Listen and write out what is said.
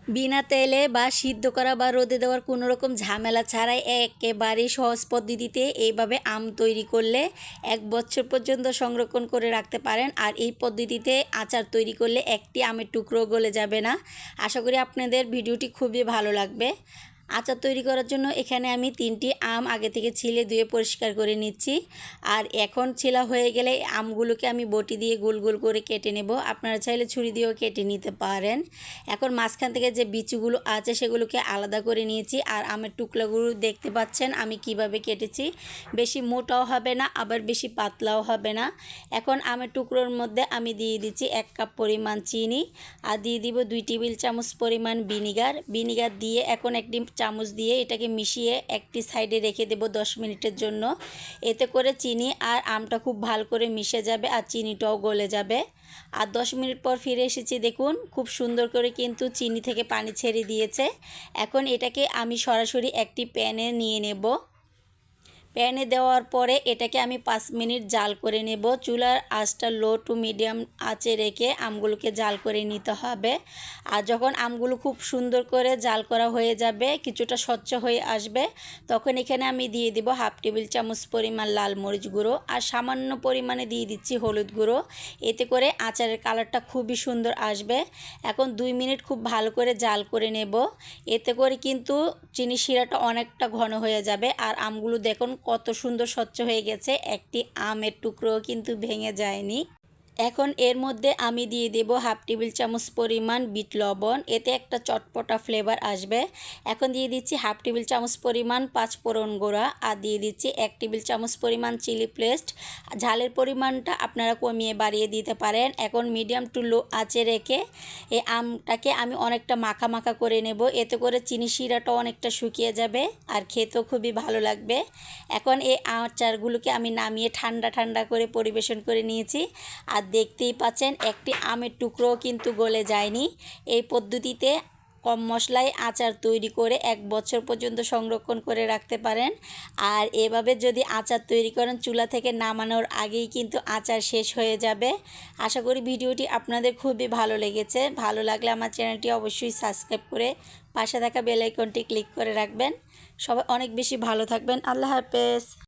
বিনা তেলে বা সিদ্ধ করা বা রোদে দেওয়ার কোনো রকম ঝামেলা ছাড়াই একেবারেই সহজ পদ্ধতিতে এইভাবে আম তৈরি করলে 1 বছর পর্যন্ত সংরক্ষণ করে রাখতে পারেন। আর এই পদ্ধতিতে আচার তৈরি করলে একটি আমের টুকরো গলে যাবে না। আশা করি আপনাদের ভিডিওটি খুবই ভালো লাগবে। আচার তৈরি করার জন্য এখানে আমি 3টি আম আগে থেকে ছিলে ধুয়ে পরিষ্কার করে নিচ্ছি। আর এখন ছিলা হয়ে গেলে আমগুলোকে আমি বটি দিয়ে গোল গোল করে কেটে নেব। আপনারা চাইলে ছুরি দিয়েও কেটে নিতে পারেন। এখন মাঝখান থেকে যে বিচিগুলো আছে সেগুলোকে আলাদা করে নিয়েছি। আর আমের টুকরাগুলো দেখতে পাচ্ছেন আমি কিভাবে কেটেছি। বেশি মোটাও হবে না, আবার বেশি পাতলাও হবে না। এখন আমের টুকরোর মধ্যে আমি দিয়ে দিচ্ছি 1 কাপ পরিমাণ চিনি, আর দিয়ে দিব 2 টেবিল চামচ পরিমাণ ভিনিগার দিয়ে এখন একটি চামচ দিয়ে এটাকে মিশিয়ে একটি সাইডে রেখে দেব 10 মিনিটের জন্য। এতে করে চিনি আর আমটা খুব ভালো করে মিশে যাবে আর চিনিটাও গলে যাবে। আর 10 মিনিট পর ফিরে এসেছি, দেখুন খুব সুন্দর করে কিন্তু চিনি থেকে পানি ছেড়ে দিয়েছে। এখন এটাকে আমি সরাসরি একটি প্যানে নিয়ে নেব। প্যানে দেওয়ার পরে এটাকে আমি 5 মিনিট জাল করে নেব। চুলার আঁচটা লো টু মিডিয়াম আঁচে রেখে আমগুলোকে জাল করে নিতে হবে। আর যখন আমগুলো খুব সুন্দর করে জাল করা হয়ে যাবে, কিছুটা স্বচ্ছ হয়ে আসবে, তখন এখানে আমি দিয়ে দিব 1/2 টেবিল চামচ পরিমাণ লাল মরিচ গুঁড়ো আর সামান্য পরিমাণে দিয়ে দিচ্ছি হলুদ গুঁড়ো। এতে করে আচারের কালারটা খুবই সুন্দর আসবে। এখন 2 মিনিট খুব ভালো করে জাল করে নেব। এতে করে কিন্তু চিনি শিরাটা অনেকটা ঘন হয়ে যাবে। আর আমগুলো দেখুন কত সুন্দর স্বচ্ছ হয়ে গেছে, একটি আমের টুকরোও কিন্তু ভেঙে যায়নি। এখন এর মধ্যে আমি দিয়ে দেব 1/2 টেবিল চামচ পরিমাণ বিট লবণ, এতে একটা চটপটা ফ্লেভার আসবে। এখন দিয়ে দিচ্ছি 1/2 টেবিল চামচ পরিমাণ 5 ফোড়ন গুঁড়া আর দিয়ে দিচ্ছি 1 টেবিল চামচ পরিমাণ চিলি পেস্ট। ঝালের পরিমাণটা আপনারা কমিয়ে বাড়িয়ে দিতে পারেন। এখন মিডিয়াম টু লো আঁচে রেখে এই আমটাকে আমি অনেকটা মাখা মাখা করে নেব। এতে করে চিনি শিরাটাও অনেকটা শুকিয়ে যাবে আর খেতেও খুবই ভালো লাগবে। এখন এই আচারগুলোকে আমি নামিয়ে ঠান্ডা ঠান্ডা করে পরিবেশন করে নিয়েছি। আর দেখতেই পাচ্ছেন একটি আমের টুকরোও কিন্তু গলে যায়নি। এই পদ্ধতিতে কম মশলায় আচার তৈরি করে 1 বছর পর্যন্ত সংরক্ষণ করে রাখতে পারেন। আর এভাবে যদি আচার তৈরি করেন চুলা থেকে নামানোর আগেই কিন্তু আচার শেষ হয়ে যাবে। আশা করি ভিডিওটি আপনাদের খুবই ভালো লেগেছে। ভালো লাগলে আমার চ্যানেলটি অবশ্যই সাবস্ক্রাইব করে পাশে থাকা বেল আইকনটি ক্লিক করে রাখবেন। সবাই অনেক বেশি ভালো থাকবেন। আল্লাহ হাফেজ।